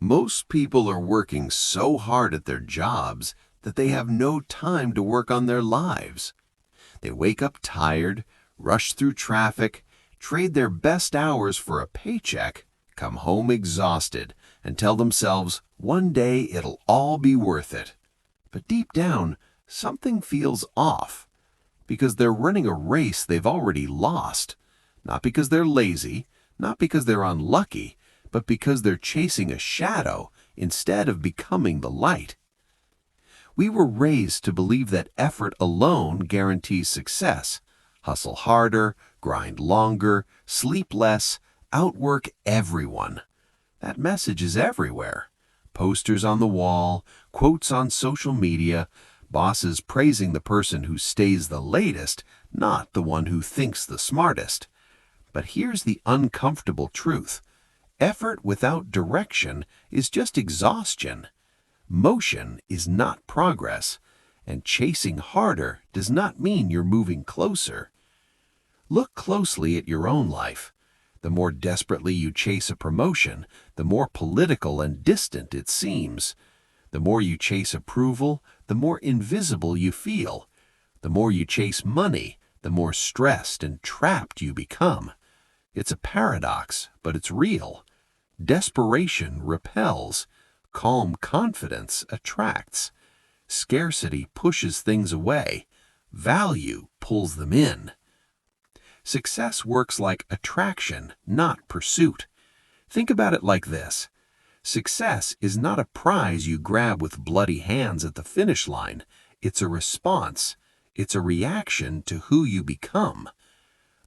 Most people are working so hard at their jobs that they have no time to work on their lives. They wake up tired, rush through traffic, trade their best hours for a paycheck, come home exhausted, and tell themselves one day it'll all be worth it. But deep down, something feels off, because they're running a race they've already lost, not because they're lazy, not because they're unlucky, but because they're chasing a shadow instead of becoming the light. We were raised to believe that effort alone guarantees success. Hustle harder, grind longer, sleep less, outwork everyone. That message is everywhere. Posters on the wall, quotes on social media, bosses praising the person who stays the latest, not the one who thinks the smartest. But here's the uncomfortable truth. Effort without direction is just exhaustion. Motion is not progress, and chasing harder does not mean you're moving closer. Look closely at your own life. The more desperately you chase a promotion, the more political and distant it seems. The more you chase approval, the more invisible you feel. The more you chase money, the more stressed and trapped you become. It's a paradox, but it's real. Desperation repels. Calm confidence attracts. Scarcity pushes things away. Value pulls them in. Success works like attraction, not pursuit. Think about it like this. Success is not a prize you grab with bloody hands at the finish line. It's a response. It's a reaction to who you become.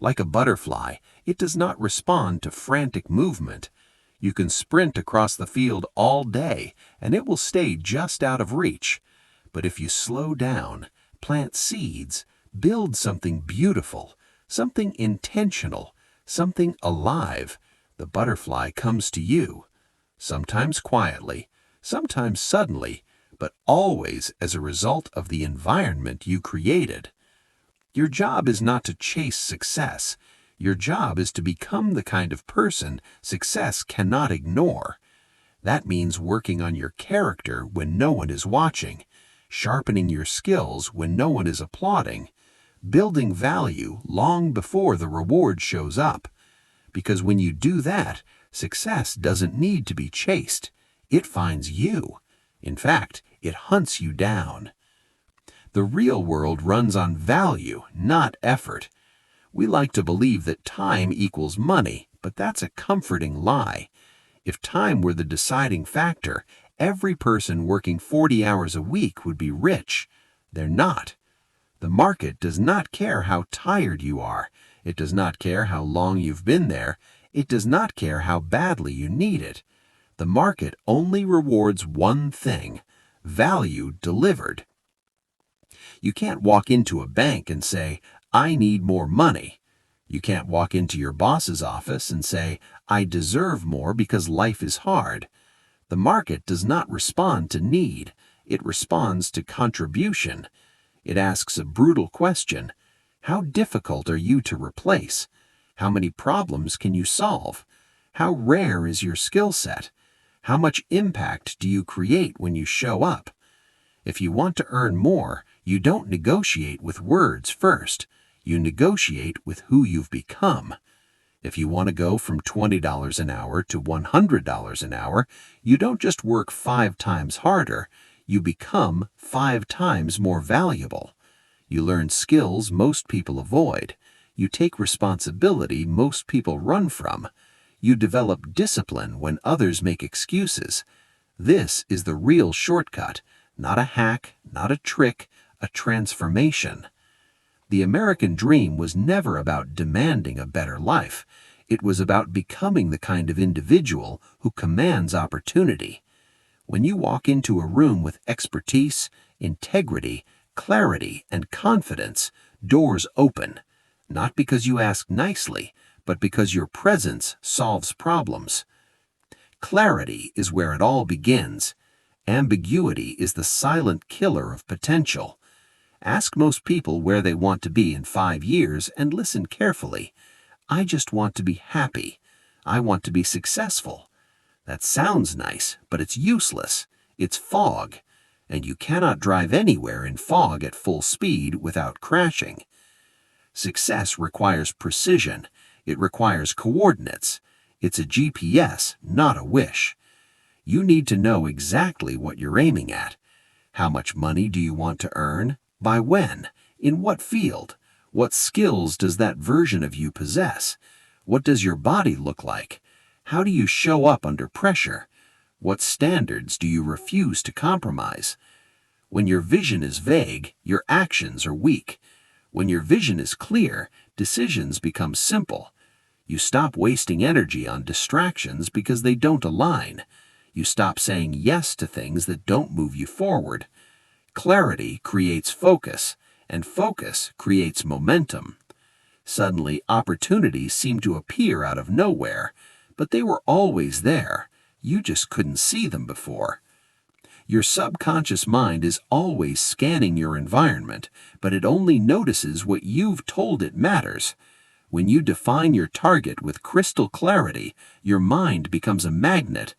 Like a butterfly, it does not respond to frantic movement. You can sprint across the field all day, and it will stay just out of reach. But if you slow down, plant seeds, build something beautiful, something intentional, something alive, the butterfly comes to you. Sometimes quietly, sometimes suddenly, but always as a result of the environment you created. Your job is not to chase success. Your job is to become the kind of person success cannot ignore. That means working on your character when no one is watching, sharpening your skills when no one is applauding, building value long before the reward shows up. Because when you do that, success doesn't need to be chased. It finds you. In fact, it hunts you down. The real world runs on value, not effort. We like to believe that time equals money, but that's a comforting lie. If time were the deciding factor, every person working 40 hours a week would be rich. They're not. The market does not care how tired you are. It does not care how long you've been there. It does not care how badly you need it. The market only rewards one thing: value delivered. You can't walk into a bank and say, "I need more money." You can't walk into your boss's office and say, "I deserve more because life is hard." The market does not respond to need. It responds to contribution. It asks a brutal question. How difficult are you to replace? How many problems can you solve? How rare is your skill set? How much impact do you create when you show up? If you want to earn more, you don't negotiate with words first. You negotiate with who you've become. If you want to go from $20 an hour to $100 an hour, you don't just work 5 times harder. You become 5 times more valuable. You learn skills most people avoid. You take responsibility most people run from. You develop discipline when others make excuses. This is the real shortcut, not a hack, not a trick, a transformation. The American dream was never about demanding a better life. It was about becoming the kind of individual who commands opportunity. When you walk into a room with expertise, integrity, clarity, and confidence, doors open, not because you ask nicely, but because your presence solves problems. Clarity is where it all begins. Ambiguity is the silent killer of potential. Ask most people where they want to be in 5 years and listen carefully. "I just want to be happy. I want to be successful." That sounds nice, but it's useless. It's fog, and you cannot drive anywhere in fog at full speed without crashing. Success requires precision. It requires coordinates. It's a GPS, not a wish. You need to know exactly what you're aiming at. How much money do you want to earn? By when? In what field? What skills does that version of you possess? What does your body look like? How do you show up under pressure? What standards do you refuse to compromise? When your vision is vague, your actions are weak. When your vision is clear, decisions become simple. You stop wasting energy on distractions because they don't align. You stop saying yes to things that don't move you forward. Clarity creates focus, and focus creates momentum. Suddenly, opportunities seem to appear out of nowhere, but they were always there. You just couldn't see them before. Your subconscious mind is always scanning your environment, but it only notices what you've told it matters. When you define your target with crystal clarity, your mind becomes a magnet.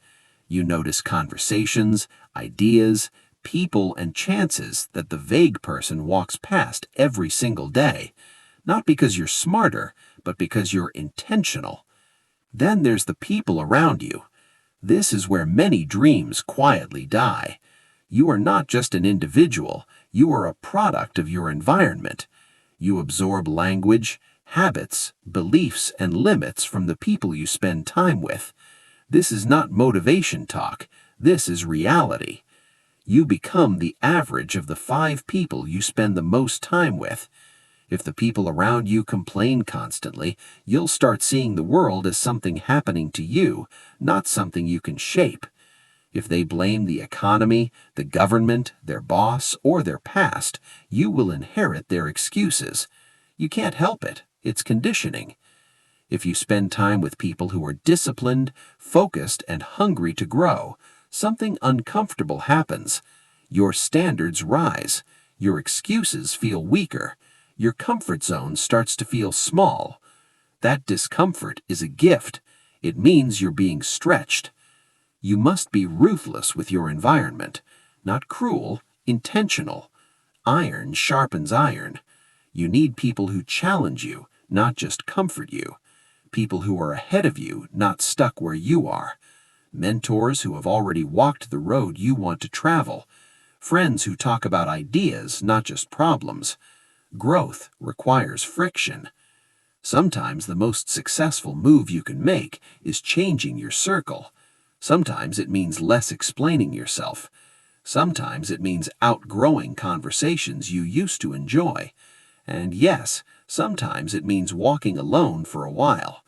You notice conversations, ideas, people, and chances that the vague person walks past every single day. Not because you're smarter, but because you're intentional. Then there's the people around you. This is where many dreams quietly die. You are not just an individual, you are a product of your environment. You absorb language, habits, beliefs, and limits from the people you spend time with. This is not motivation talk, this is reality. You become the average of the 5 people you spend the most time with. If the people around you complain constantly, you'll start seeing the world as something happening to you, not something you can shape. If they blame the economy, the government, their boss, or their past, you will inherit their excuses. You can't help it. It's conditioning. If you spend time with people who are disciplined, focused, and hungry to grow, something uncomfortable happens. Your standards rise. Your excuses feel weaker. Your comfort zone starts to feel small. That discomfort is a gift. It means you're being stretched. You must be ruthless with your environment, not cruel, intentional. Iron sharpens iron. You need people who challenge you, not just comfort you. People who are ahead of you, not stuck where you are. Mentors who have already walked the road you want to travel. Friends who talk about ideas, not just problems. Growth requires friction. Sometimes the most successful move you can make is changing your circle. Sometimes it means less explaining yourself. Sometimes it means outgrowing conversations you used to enjoy. And yes, sometimes it means walking alone for a while.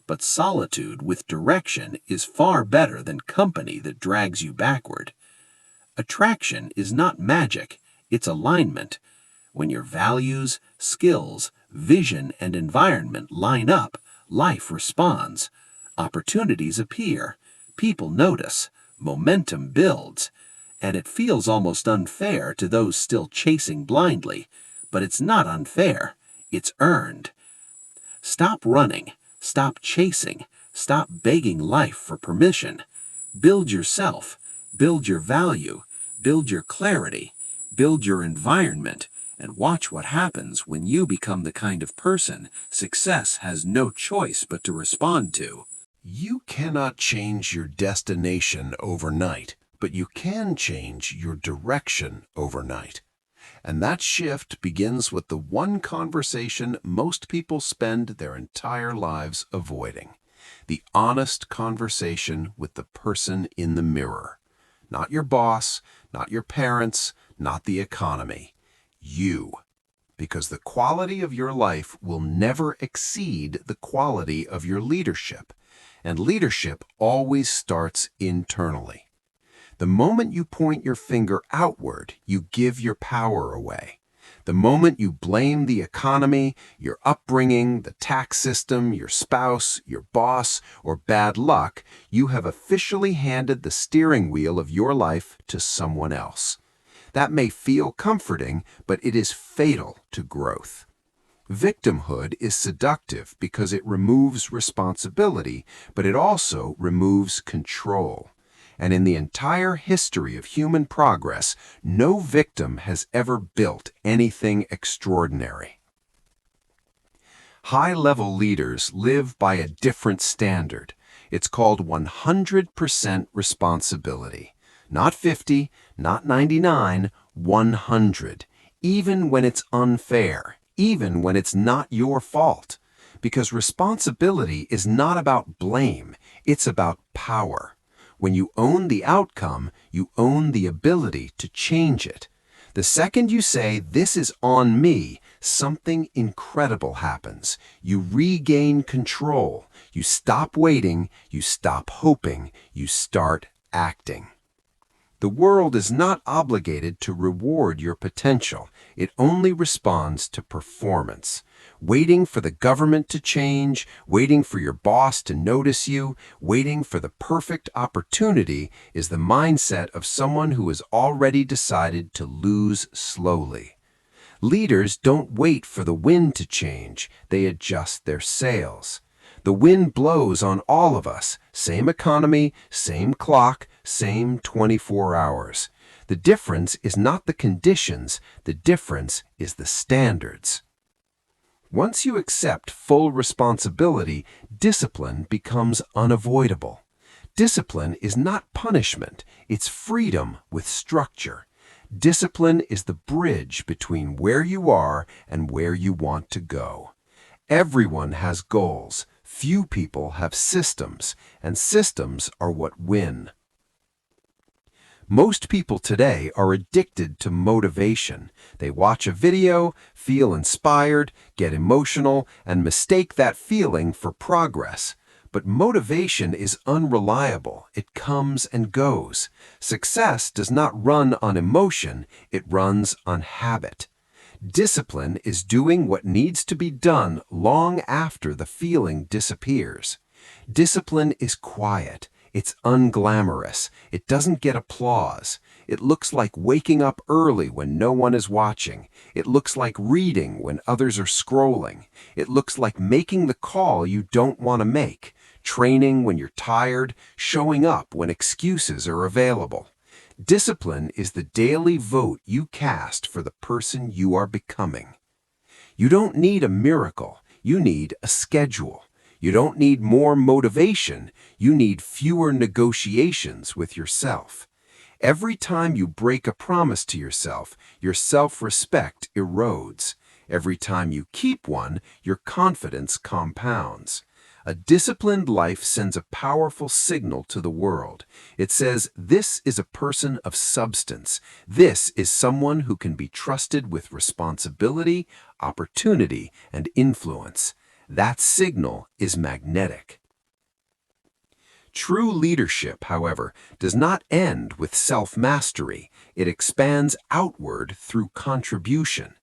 But solitude with direction is far better than company that drags you backward. Attraction is not magic, it's alignment. When your values, skills, vision, and environment line up, life responds. Opportunities appear. People notice. Momentum builds. And it feels almost unfair to those still chasing blindly. But it's not unfair. It's earned. Stop running. Stop chasing. Stop begging life for permission. Build yourself. Build your value. Build your clarity. Build your environment. And watch what happens when you become the kind of person success has no choice but to respond to. You cannot change your destination overnight, but you can change your direction overnight. And that shift begins with the one conversation most people spend their entire lives avoiding. The honest conversation with the person in the mirror. Not your boss, not your parents, not the economy. You. Because the quality of your life will never exceed the quality of your leadership. And leadership always starts internally. The moment you point your finger outward, you give your power away. The moment you blame the economy, your upbringing, the tax system, your spouse, your boss, or bad luck, you have officially handed the steering wheel of your life to someone else. That may feel comforting, but it is fatal to growth. Victimhood is seductive because it removes responsibility, but it also removes control. And in the entire history of human progress, no victim has ever built anything extraordinary. High-level leaders live by a different standard. It's called 100% responsibility. Not 50, not 99, 100. Even when it's unfair, even when it's not your fault. Because responsibility is not about blame, it's about power. When you own the outcome, you own the ability to change it. The second you say, "This is on me," something incredible happens. You regain control. You stop waiting. You stop hoping. You start acting. The world is not obligated to reward your potential. It only responds to performance. Waiting for the government to change, waiting for your boss to notice you, waiting for the perfect opportunity is the mindset of someone who has already decided to lose slowly. Leaders don't wait for the wind to change, they adjust their sails. The wind blows on all of us, same economy, same clock, same 24 hours. The difference is not the conditions, the difference is the standards. Once you accept full responsibility, discipline becomes unavoidable. Discipline is not punishment, it's freedom with structure. Discipline is the bridge between where you are and where you want to go. Everyone has goals. Few people have systems, and systems are what win. Most people today are addicted to motivation. They watch a video, feel inspired, get emotional, and mistake that feeling for progress. But motivation is unreliable. It comes and goes. Success does not run on emotion, it runs on habit. Discipline is doing what needs to be done long after the feeling disappears. Discipline is quiet. It's unglamorous. It doesn't get applause. It looks like waking up early when no one is watching. It looks like reading when others are scrolling. It looks like making the call you don't want to make, training when you're tired, showing up when excuses are available. Discipline is the daily vote you cast for the person you are becoming. You don't need a miracle, you need a schedule. You don't need more motivation, you need fewer negotiations with yourself. Every time you break a promise to yourself, your self-respect erodes. Every time you keep one, your confidence compounds. A disciplined life sends a powerful signal to the world. It says, this is a person of substance. This is someone who can be trusted with responsibility, opportunity, and influence. That signal is magnetic. True leadership, however, does not end with self-mastery. It expands outward through contribution.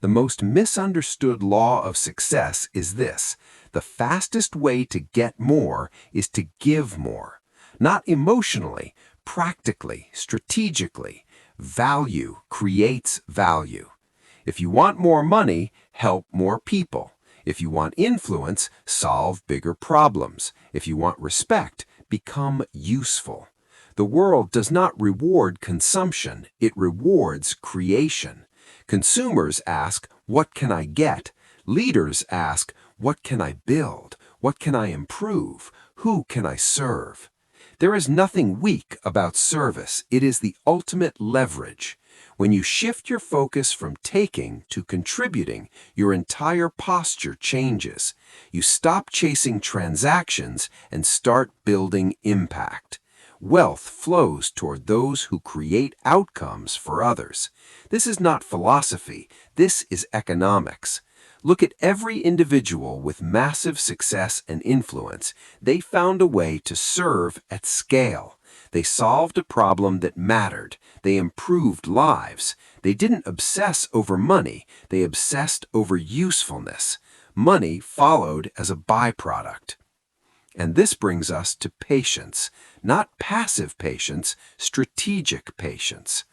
The most misunderstood law of success is this: the fastest way to get more is to give more. Not emotionally, practically, strategically. Value creates value. If you want more money, help more people. If you want influence, solve bigger problems. If you want respect, become useful. The world does not reward consumption, it rewards creation. Consumers ask, what can I get? Leaders ask, what can I build? What can I improve? Who can I serve? There is nothing weak about service. It is the ultimate leverage. When you shift your focus from taking to contributing, your entire posture changes. You stop chasing transactions and start building impact. Wealth flows toward those who create outcomes for others. This is not philosophy, this is economics. Look at every individual with massive success and influence. They found a way to serve at scale. They solved a problem that mattered. They improved lives. They didn't obsess over money, they obsessed over usefulness. Money followed as a byproduct. And this brings us to patience, not passive patience, strategic patience.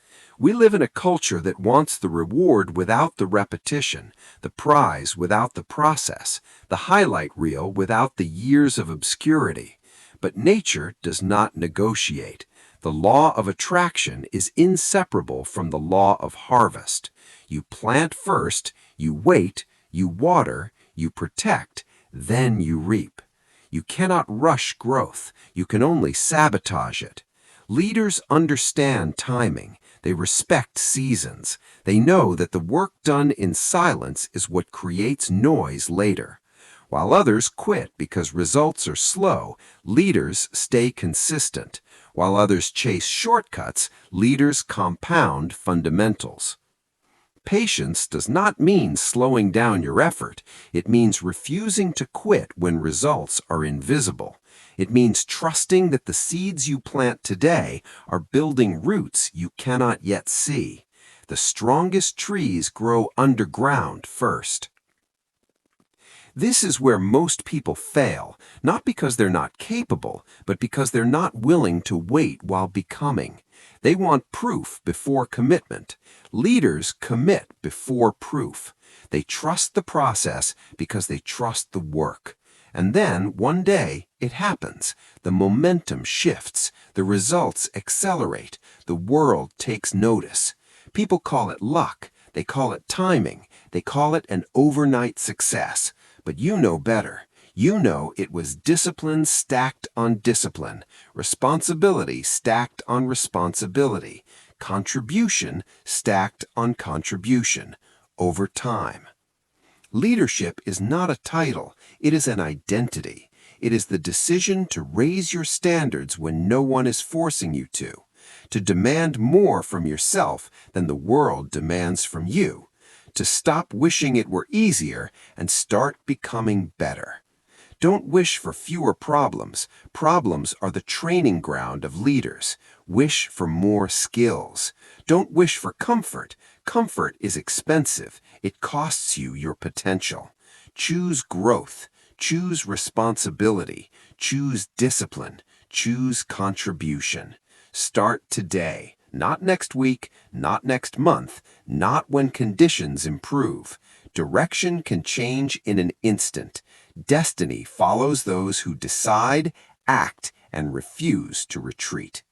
We live in a culture that wants the reward without the repetition, the prize without the process, the highlight reel without the years of obscurity. But nature does not negotiate. The law of attraction is inseparable from the law of harvest. You plant first, you wait, you water, you protect, then you reap. You cannot rush growth. You can only sabotage it. Leaders understand timing. They respect seasons. They know that the work done in silence is what creates noise later. While others quit because results are slow, leaders stay consistent. While others chase shortcuts, leaders compound fundamentals. Patience does not mean slowing down your effort. It means refusing to quit when results are invisible. It means trusting that the seeds you plant today are building roots you cannot yet see. The strongest trees grow underground first. This is where most people fail, not because they're not capable, but because they're not willing to wait while becoming. They want proof before commitment. Leaders commit before proof. They trust the process because they trust the work. And then, one day, it happens. The momentum shifts. The results accelerate. The world takes notice. People call it luck. They call it timing. They call it an overnight success. But you know better. You know it was discipline stacked on discipline, responsibility stacked on responsibility, contribution stacked on contribution, over time. Leadership is not a title, it is an identity. It is the decision to raise your standards when no one is forcing you to demand more from yourself than the world demands from you, to stop wishing it were easier and start becoming better. Don't wish for fewer problems. Problems are the training ground of leaders. Wish for more skills. Don't wish for comfort. Comfort is expensive. It costs you your potential. Choose growth. Choose responsibility. Choose discipline. Choose contribution. Start today. Not next week, not next month, not when conditions improve. Direction can change in an instant. Destiny follows those who decide, act, and refuse to retreat.